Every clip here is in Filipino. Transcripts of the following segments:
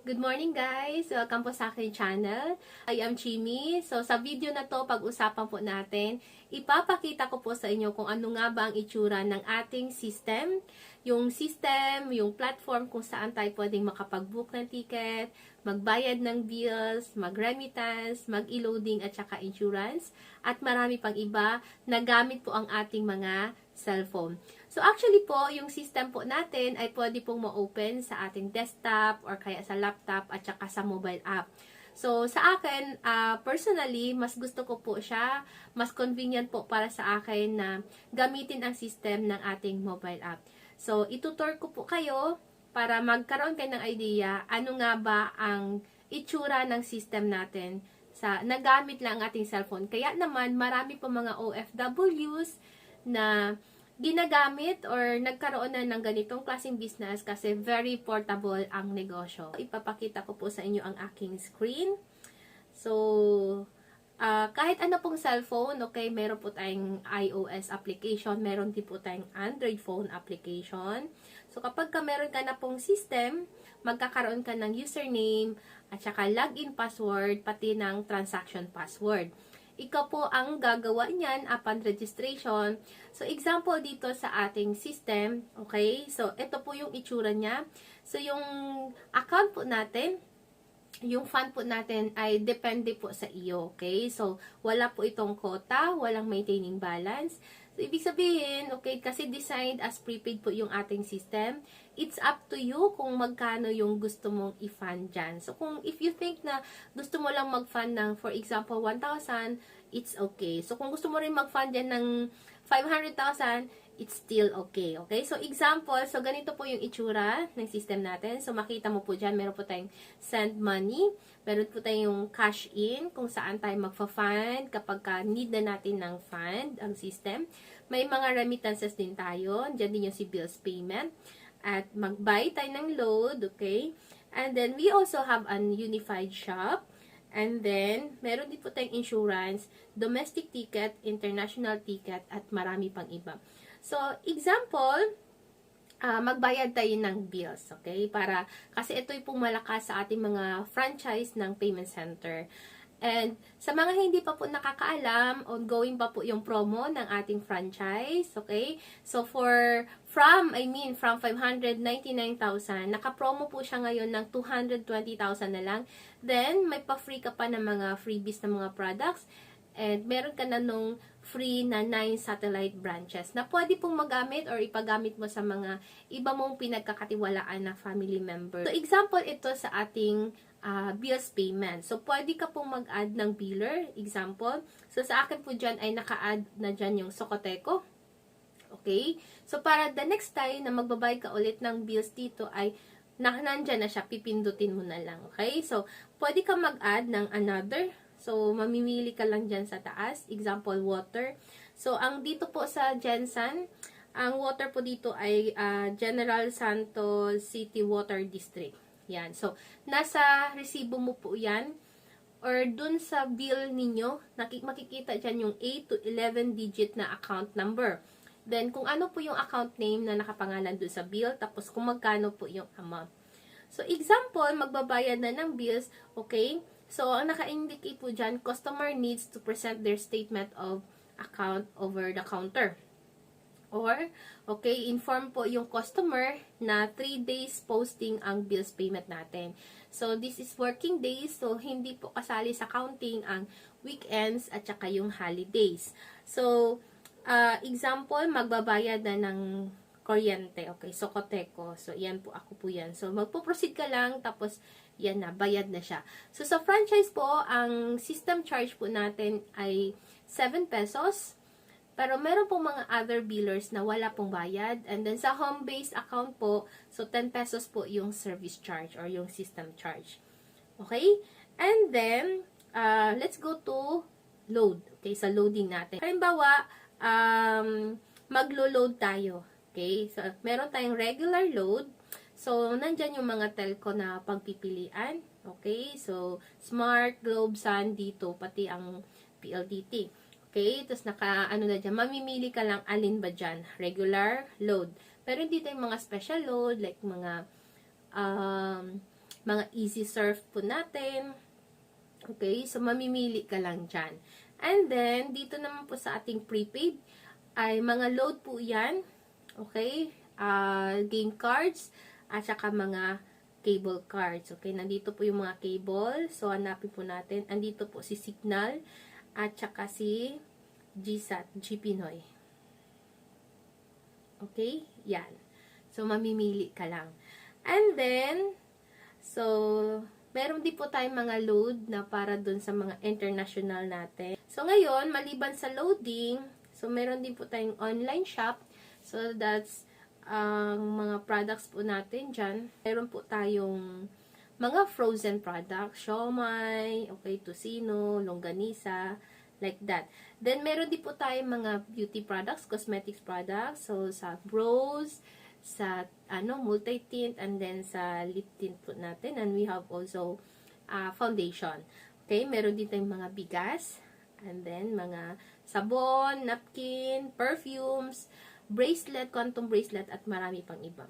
Good morning guys! Welcome po sa aking channel. I am Chimi. So sa video na to, pag-usapan po natin, ipapakita ko po sa inyo kung ano nga ba ang itsura ng ating system. Yung system, yung platform kung saan tayo pwedeng makapag-book ng ticket, magbayad ng bills, mag-remittance, mag-e-loading at saka insurance, at marami pang iba na gamit po ang ating mga cellphone. So actually po, yung system po natin ay pwede pong ma-open sa ating desktop or kaya sa laptop at saka sa mobile app. So sa akin, personally, mas gusto ko po siya, mas convenient po para sa akin na gamitin ang system ng ating mobile app. So itutur ko po kayo para magkaroon kayo ng idea ano nga ba ang itsura ng system natin sa nagamit lang ang ating cellphone. Kaya naman marami po mga OFWs na ginagamit or nagkaroon na ng ganitong klaseng business kasi very portable ang negosyo. Ipapakita ko po sa inyo ang aking screen. So, kahit ano pong cellphone, okay, meron po tayong iOS application, meron din po tayong Android phone application. So, kapag meron ka na pong system, magkakaroon ka ng username at saka login password, pati ng transaction password. Ikaw po ang gagawa niyan upon registration. So, example dito sa ating system, okay? So, ito po yung itsura niya. So, yung account po natin, yung fund po natin ay depende po sa iyo, okay? So, wala po itong quota, walang maintaining balance. So, ibig sabihin, okay, kasi designed as prepaid po yung ating system, it's up to you kung magkano yung gusto mong i-fund dyan. So, if you think na gusto mo lang mag-fund ng, for example, 1,000, it's okay. So, kung gusto mo rin mag-fund dyan ng 500,000, it's still okay. Okay? So, example, so ganito po yung itsura ng system natin. So, makita mo po dyan, meron po tayong send money, meron po tayong cash in, kung saan tayo magfa-fund kapag need na natin ng fund, ang system. May mga remittances din tayo. Dyan din yung si bills payment. At mag-buy tayo ng load, okay? And then, we also have an unified shop. And then, meron din po tayong insurance, domestic ticket, international ticket, at marami pang iba. So, example, magbayad tayo ng bills, okay? Kasi ito yung malakas sa ating mga franchise ng payment center. And sa mga hindi pa po nakakaalam, ongoing pa po yung promo ng ating franchise, okay? So, from 599,000, naka-promo po siya ngayon ng 220,000 na lang. Then, may pa-free ka pa ng mga freebies na mga products. And meron ka na nung free na 9 satellite branches na pwede pong magamit or ipagamit mo sa mga iba mong pinagkakatiwalaan na family member. So, example ito sa ating bills payment. So, pwede ka pong mag-add ng biller. Example. So, sa akin po dyan ay naka-add na dyan yung Socoteco. Okay? So, para the next time na magbabayad ka ulit ng bills dito ay nandyan na siya. Pipindutin mo na lang. Okay? So, pwede ka mag-add ng another. So, mamimili ka lang dyan sa taas. Example, water. So, ang dito po sa Gensan, ang water po dito ay General Santos City Water District. Yan. So, nasa resibo mo po yan. Or dun sa bill ninyo, makikita dyan yung 8 to 11 digit na account number. Then, kung ano po yung account name na nakapangalan dun sa bill, tapos kung magkano po yung amount. So, example, magbabayad na ng bills, okay? So, ang naka-indicate po dyan, customer needs to present their statement of account over the counter. Or, okay, inform po yung customer na 3 days posting ang bills payment natin. So, this is working days. So, hindi po kasali sa counting ang weekends at saka yung holidays. So, example, magbabayad na ng kuryente. Okay, Socoteco. So, yan po, ako po yan. So, magpo-proceed ka lang, tapos, yan na, bayad na siya. So, sa franchise po, ang system charge po natin ay 7 pesos. Pero, meron pong mga other billers na wala pong bayad. And then, sa home-based account po, so 10 pesos po yung service charge or yung system charge. Okay? And then, let's go to load. Okay, sa loading natin. Halimbawa, maglo-load tayo. Okay? So, meron tayong regular load. So, nandyan yung mga telco na pagpipilian. Okay? So, Smart, Globe, Sun, dito, pati ang PLDT. Okay? Tapos, na dyan, mamimili ka lang alin ba dyan. Regular, load. Pero, hindi tayong mga special load, like mga mga easy surf po natin. Okay, so mamimili ka lang dyan. And then, dito naman po sa ating prepaid, ay mga load po yan. Okay, game cards, at saka mga cable cards. Okay, nandito po yung mga cable. So, hanapin po natin. Andito po si Signal, at saka si GSAT, GPinoy. Okay, yan. So, mamimili ka lang. And then, so, meron din po tayong mga load na para dun sa mga international natin. So, ngayon, maliban sa loading, so, meron din po tayong online shop. So, that's ang mga products po natin dyan. Meron po tayong mga frozen products, siomai, okay, tocino, longganisa, like that. Then, meron din po tayong mga beauty products, cosmetics products. So, sa brows, sa multi-tint, and then sa lip tint po natin. And we have also foundation. Okay, meron din tayong mga bigas, and then mga sabon, napkin, perfumes, bracelet, quantum bracelet, at marami pang iba.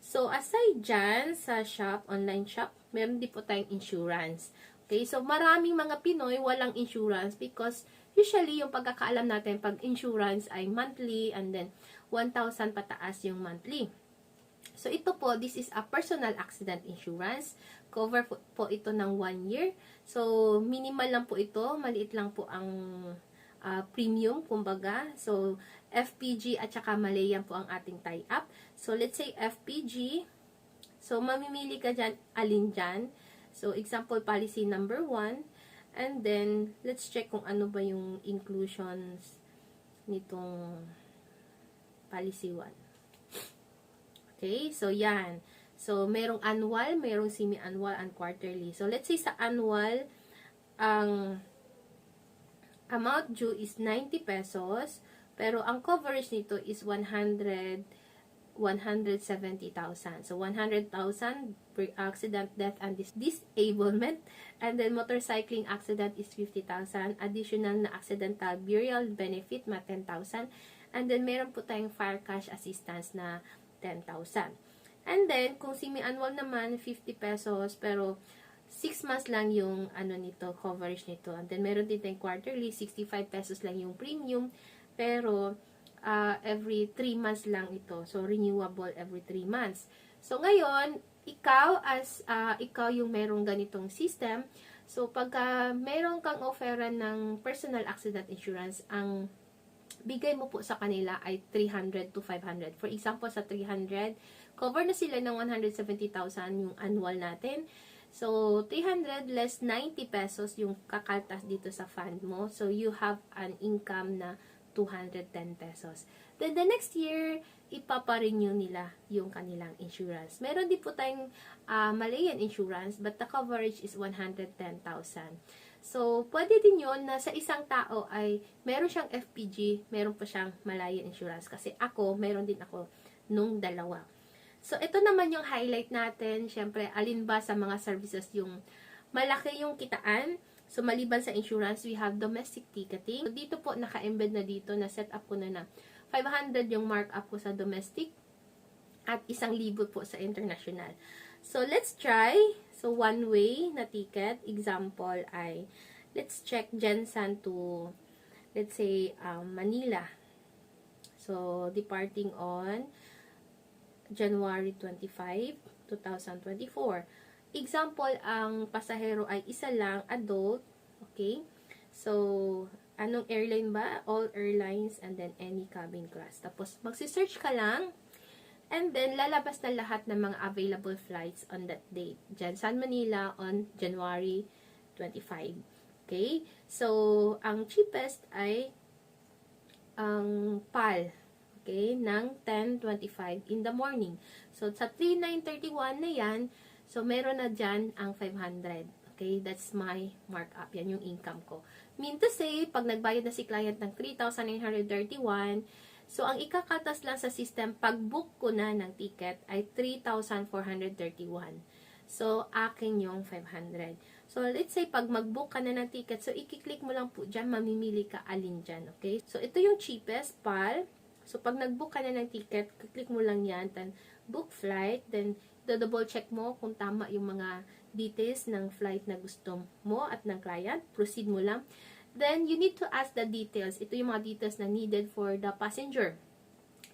So, aside dyan sa shop, online shop, meron din po tayong insurance. Okay, so maraming mga Pinoy walang insurance because usually yung pagkakaalam natin pag insurance ay monthly, and then 1,000 pataas yung monthly. So, ito po, this is a personal accident insurance. Cover po ito ng 1 year. So, minimal lang po ito. Maliit lang po ang premium, kumbaga. So, FPG at saka Malayan po ang ating tie-up. So, let's say FPG. So, mamimili ka dyan, alin dyan. So, example, policy number 1. And then, let's check kung ano ba yung inclusions nitong policy 1. Okay, so yan. So, merong annual, merong semi-annual, and quarterly. So, let's say sa annual, ang amount due is 90 pesos, pero ang coverage nito is 170,000. So, 100,000 per accident, death, and disablement. And then, motorcycling accident is 50,000. Additional na accidental burial benefit, 10,000. And then, meron po tayong fire cash assistance na 10,000. And then, kung semi-annual naman, 50 pesos, pero 6 months lang yung nito, coverage nito. And then, meron din tayong quarterly, 65 pesos lang yung premium, pero every 3 months lang ito. So, renewable every 3 months. So, ngayon, ikaw yung merong ganitong system, so, pagka meron kang offeran ng personal accident insurance, ang bigay mo po sa kanila ay 300 to 500. For example, sa 300, cover na sila ng 170,000 yung annual natin. So, 300 less 90 pesos yung kakaltas dito sa fund mo. So, you have an income na 210 pesos. Then, the next year, ipaparenew nila yung kanilang insurance. Meron din po tayong Malayan insurance, but the coverage is 110,000. So, pwede din yun na sa isang tao ay meron siyang FPG, meron pa siyang Malayan insurance. Kasi meron din ako nung dalawa. So, ito naman yung highlight natin. Siyempre, alin ba sa mga services yung malaki yung kitaan? So, maliban sa insurance, we have domestic ticketing. So, dito po, naka-embed na dito, na set up ko na 500 yung markup ko sa domestic at 1,000 po sa international. So, let's try. So, one way na ticket. Example ay, let's check Jensan to, let's say, Manila. So, departing on January 25, 2024. Example, ang pasahero ay isa lang, adult. Okay? So, anong airline ba? All airlines, and then any cabin class. Tapos, magsi-search ka lang. And then, lalabas na lahat ng mga available flights on that date. Jensan, Manila on January 25. Okay? So, ang cheapest ay ang PAL. Okay? Ng 10:25 in the morning. So, sa 3,931 na yan, so, meron na dyan ang 500. Okay? That's my markup. Yan yung income ko. Mean to say, pag nagbayad na si client ng 3,931, so, ang ikakatas lang sa system, pag book ko na ng ticket, ay 3,431. So, akin yung 500. So, let's say, pag mag-book ka na ng ticket, so, i-click mo lang po dyan, mamimili ka alin dyan, okay? So, ito yung cheapest, PAL. So, pag nag-book ka na ng ticket, click mo lang yan, then, book flight, then, double check mo kung tama yung mga details ng flight na gusto mo at ng client. Proceed mo lang. Then, you need to ask the details. Ito yung mga details na needed for the passenger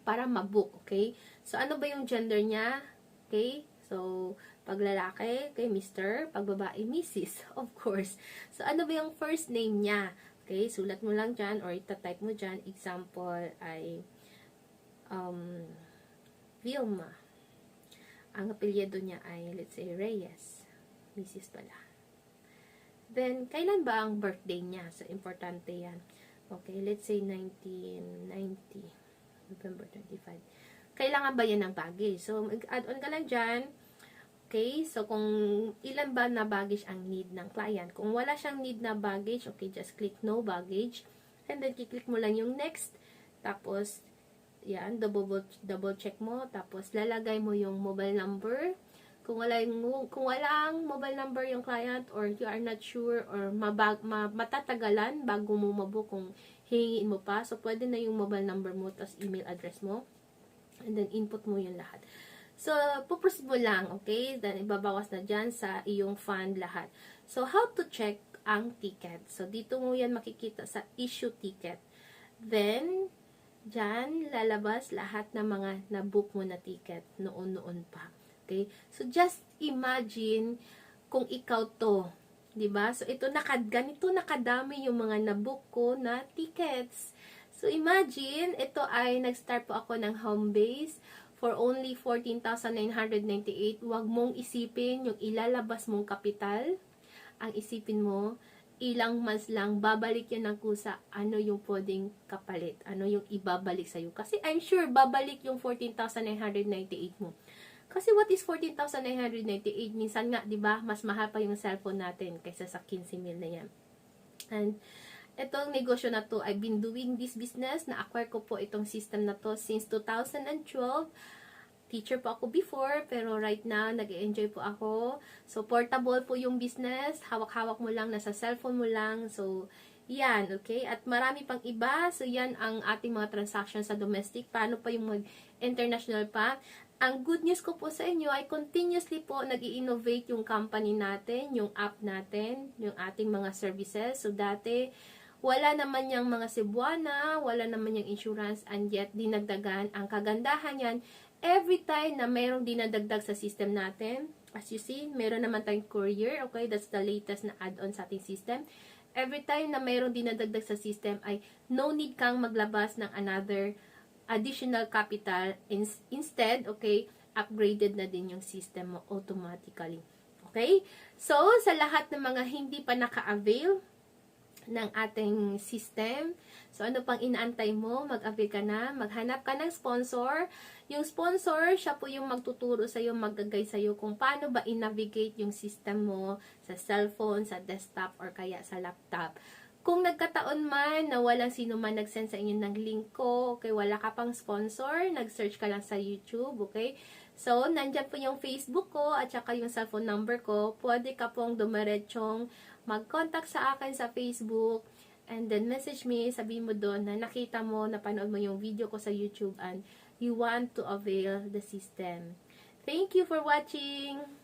para ma-book, okay? So, ano ba yung gender niya? Okay? So, pag lalaki, okay, Mr. Pag babae, Mrs. Of course. So, ano ba yung first name niya? Okay, sulat mo lang dyan or itatype mo dyan. Example ay Vilma. Ang apelyido niya ay, let's say, Reyes. Mrs. pala. Then, kailan ba ang birthday niya? So, importante yan. Okay, let's say 1990. November 25. Kailangan ba yan ng baggage? So, mag-add on ka lang dyan. Okay, so kung ilan ba na baggage ang need ng client. Kung wala siyang need na baggage, okay, just click no baggage. And then, kiklik mo lang yung next. Tapos, yan, double check mo. Tapos, lalagay mo yung mobile number. Kung walang mobile number yung client or you are not sure or matatagalan bago mo mabook kung hingin mo pa. So, pwede na yung mobile number mo tapos email address mo. And then, input mo yung lahat. So, puproceed mo lang, okay? Then, ibabawas na dyan sa iyong fund lahat. So, how to check ang ticket? So, dito mo yan makikita sa issue ticket. Then, dyan, lalabas lahat ng mga na-book mo na ticket noon-noon pa. Okay? So, just imagine kung ikaw to. Diba? So, ganito nakadami yung mga na-book ko na tickets. So, imagine, ito ay nag-start po ako ng home base for only 14,998. Huwag mong isipin yung ilalabas mong kapital. Ang isipin mo, ilang months lang, babalik yun ng kusa, ano yung pwedeng kapalit, ano yung ibabalik sa'yo. Kasi I'm sure, babalik yung 14,998 mo. Kasi what is 14,998? Minsan nga, di ba, mas mahal pa yung cellphone natin kaysa sa 15,000 na yan. And, itong negosyo na to, I've been doing this business. Na-acquire ko po itong system na to since 2012. Teacher po ako before, pero right now, nag-enjoy po ako. So, portable po yung business. Hawak-hawak mo lang, nasa cellphone mo lang. So, yan, okay? At marami pang iba. So, yan ang ating mga transactions sa domestic. Paano pa yung mag-international pa? Ang good news ko po sa inyo ay continuously po nag-i-innovate yung company natin, yung app natin, yung ating mga services. So, dati, wala naman yung mga Cebuana, wala naman yung insurance, and yet dinagdagan. Ang kagandahan yan, every time na mayroong dinadagdag sa system natin, as you see, meron naman tayong courier, okay, that's the latest na add-on sa ating system. Every time na mayroong dinadagdag sa system ay no need kang maglabas ng another additional capital. Instead, okay, upgraded na din yung system mo automatically. Okay? So, sa lahat ng mga hindi pa naka-avail ng ating system. So, ano pang inaantay mo? Mag-avail ka na, maghanap ka ng sponsor. Yung sponsor, siya po yung magtuturo sa'yo, mag-guide sa'yo kung paano ba i-navigate yung system mo sa cellphone, sa desktop, or kaya sa laptop. Kung nagkataon man na walang sino man nag-send sa inyo ng link ko, okay, wala ka pang sponsor, nag-search ka lang sa YouTube, okay? So, nandyan po yung Facebook ko at saka yung cellphone number ko. Pwede ka pong dumiretsyong mag-contact sa akin sa Facebook and then message me, sabihin mo doon na nakita mo, napanood mo yung video ko sa YouTube and you want to avail the system. Thank you for watching!